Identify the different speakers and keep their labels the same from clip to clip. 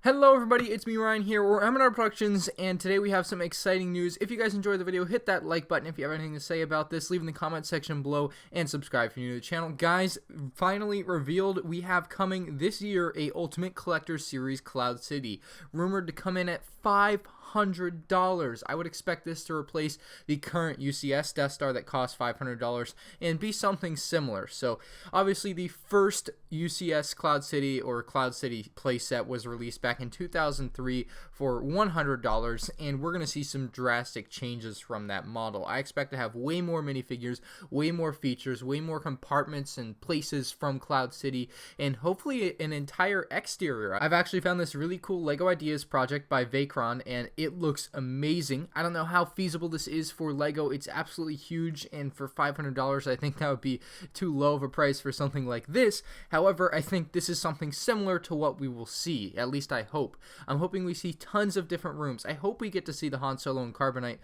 Speaker 1: Hello everybody, it's me Ryan here, we're MNR Productions, and today we have some exciting news. If you guys enjoyed the video, hit that like button. If you have anything to say about this, leave in the comment section below, and subscribe if you're new to the channel. Guys, finally revealed, we have coming this year a Ultimate Collector Series Cloud City, rumored to come in at $500. I would expect this to replace the current UCS Death Star that costs $500 and be something similar. So obviously the first UCS Cloud City or Cloud City playset was released back in 2003 for $100, and we're going to see some drastic changes from that model. I expect to have way more minifigures, way more features, way more compartments and places from Cloud City, and hopefully an entire exterior. I've actually found this really cool Lego Ideas project by Vacron, and it looks amazing. I don't know how feasible this is for Lego. It's absolutely huge, and for $500 I think that would be too low of a price for something like this. However, I think this is something similar to what we will see, at least I hope. I'm hoping we see tons of different rooms. I hope we get to see the Han Solo and Carbonite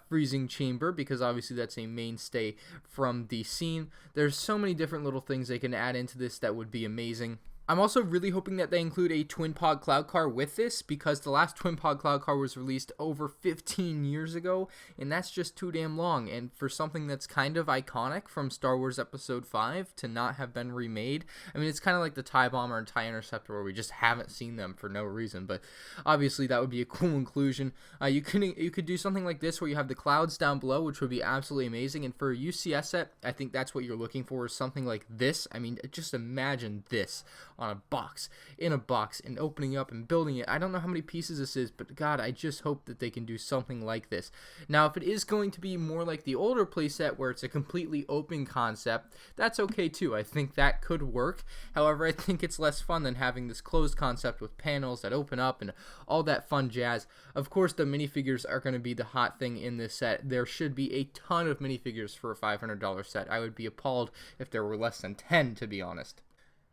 Speaker 1: freezing chamber, because obviously that's a mainstay from the scene. There's so many different little things they can add into this that would be amazing. I'm also really hoping that they include a twin pod cloud car with this, because the last twin pod cloud car was released over 15 years ago, and that's just too damn long. And for something that's kind of iconic from Star Wars Episode 5 to not have been remade, I mean, it's kind of like the TIE Bomber and TIE Interceptor where we just haven't seen them for no reason, but obviously that would be a cool inclusion. You could do something like this where you have the clouds down below, which would be absolutely amazing. And for a UCS set, I think that's what you're looking for, is something like this. I mean, just imagine this on a box, in a box, and opening up and building it. I don't know how many pieces this is, but God, I just hope that they can do something like this. Now, if it is going to be more like the older playset where it's a completely open concept, that's okay too. I think that could work. However, I think it's less fun than having this closed concept with panels that open up and all that fun jazz. Of course, the minifigures are going to be the hot thing in this set. There should be a ton of minifigures for a $500 set. I would be appalled if there were less than 10, to be honest.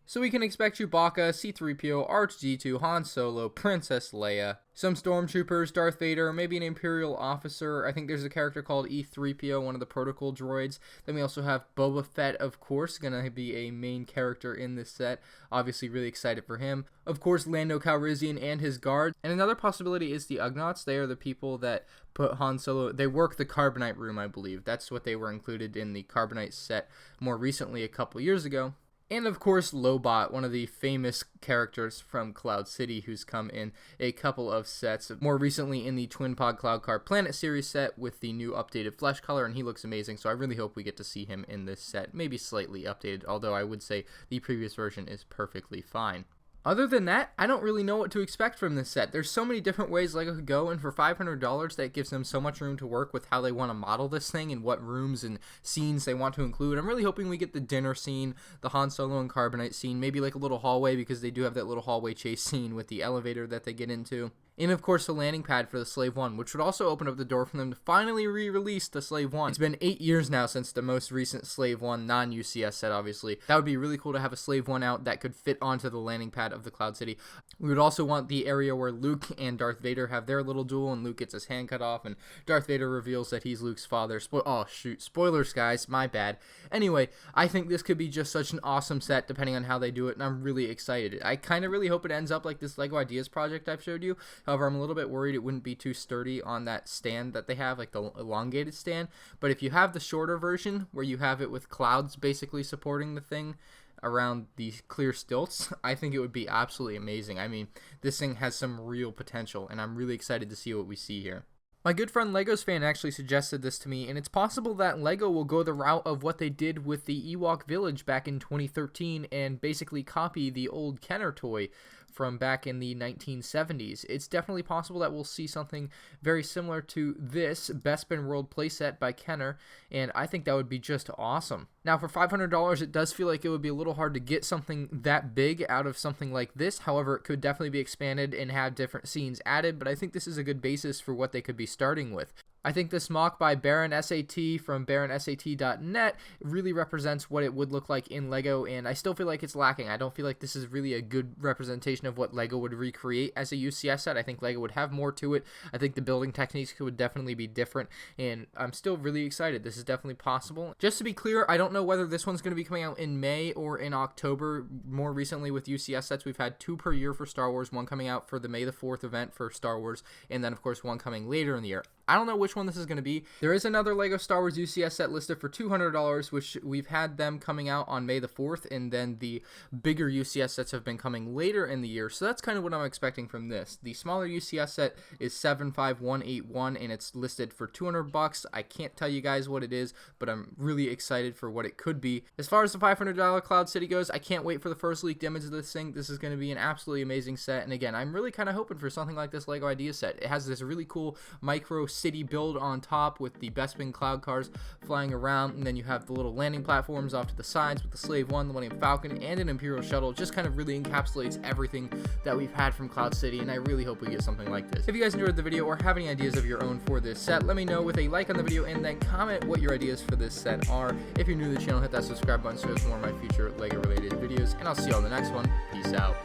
Speaker 1: So we can expect Chewbacca, C-3PO, R2-D2, Han Solo, Princess Leia, some Stormtroopers, Darth Vader, maybe an Imperial officer. I think there's a character called E-3PO, one of the protocol droids. Then we also have Boba Fett, of course, going to be a main character in this set. Obviously really excited for him. Of course, Lando Calrissian and his guards. And another possibility is the Ugnaughts. They are the people that put Han Solo, they work the Carbonite room, I believe. That's what they were included in the Carbonite set more recently, a couple years ago. And of course, Lobot, one of the famous characters from Cloud City, who's come in a couple of sets, more recently in the Twin Pod Cloud Car Planet series set with the new updated flesh color, and he looks amazing, so I really hope we get to see him in this set, maybe slightly updated, although I would say the previous version is perfectly fine. Other than that, I don't really know what to expect from this set. There's so many different ways Lego could go, and for $500, that gives them so much room to work with how they want to model this thing and what rooms and scenes they want to include. I'm really hoping we get the dinner scene, the Han Solo and Carbonite scene, maybe like a little hallway, because they do have that little hallway chase scene with the elevator that they get into. And of course the landing pad for the Slave One, which would also open up the door for them to finally re-release the Slave One. It's been 8 years now since the most recent Slave One non-UCS set, obviously. That would be really cool to have a Slave One out that could fit onto the landing pad of the Cloud City. We would also want the area where Luke and Darth Vader have their little duel, and Luke gets his hand cut off, and Darth Vader reveals that he's Luke's father. Oh shoot, spoilers guys, my bad. Anyway, I think this could be just such an awesome set depending on how they do it, and I'm really excited. I kind of really hope it ends up like this Lego Ideas project I've showed you. However, I'm a little bit worried it wouldn't be too sturdy on that stand that they have, like the elongated stand. But if you have the shorter version where you have it with clouds basically supporting the thing around the clear stilts, I think it would be absolutely amazing. I mean, this thing has some real potential, and I'm really excited to see what we see here. My good friend Legos Fan actually suggested this to me, and it's possible that Lego will go the route of what they did with the Ewok Village back in 2013 and basically copy the old Kenner toy from back in the 1970s. It's definitely possible that we'll see something very similar to this Bespin World playset by Kenner, and I think that would be just awesome. Now, for $500, it does feel like it would be a little hard to get something that big out of something like this. However, it could definitely be expanded and have different scenes added, but I think this is a good basis for what they could be starting with. I think this mock by Baron SAT from baronsat.net really represents what it would look like in LEGO, and I still feel like it's lacking. I don't feel like this is really a good representation of what LEGO would recreate as a UCS set. I think LEGO would have more to it. I think the building techniques would definitely be different, and I'm still really excited. This is definitely possible. Just to be clear, I don't know whether this one's going to be coming out in May or in October. More recently with UCS sets, we've had 2 per year for Star Wars, one coming out for the May the 4th event for Star Wars, and then of course one coming later in the year. I don't know which one this is going to be. There is another LEGO Star Wars UCS set listed for $200, which we've had them coming out on May the 4th, and then the bigger UCS sets have been coming later in the year, so that's kind of what I'm expecting from this. The smaller UCS set is 75181, and it's listed for $200. I can't tell you guys what it is, but I'm really excited for what it could be. As far as the $500 Cloud City goes, I can't wait for the first leaked image of this thing. This is going to be an absolutely amazing set, and again, I'm really kind of hoping for something like this LEGO Idea set. It has this really cool micro city build on top with the Bespin cloud cars flying around, and then you have the little landing platforms off to the sides with the Slave 1, the Millennium Falcon, and an Imperial Shuttle. It just kind of really encapsulates everything that we've had from Cloud City, and I really hope we get something like this. If you guys enjoyed the video or have any ideas of your own for this set, let me know with a like on the video, and then comment what your ideas for this set are. If you're new to the channel, hit that subscribe button so there's more of my future LEGO related videos, and I'll see you on the next one. Peace out.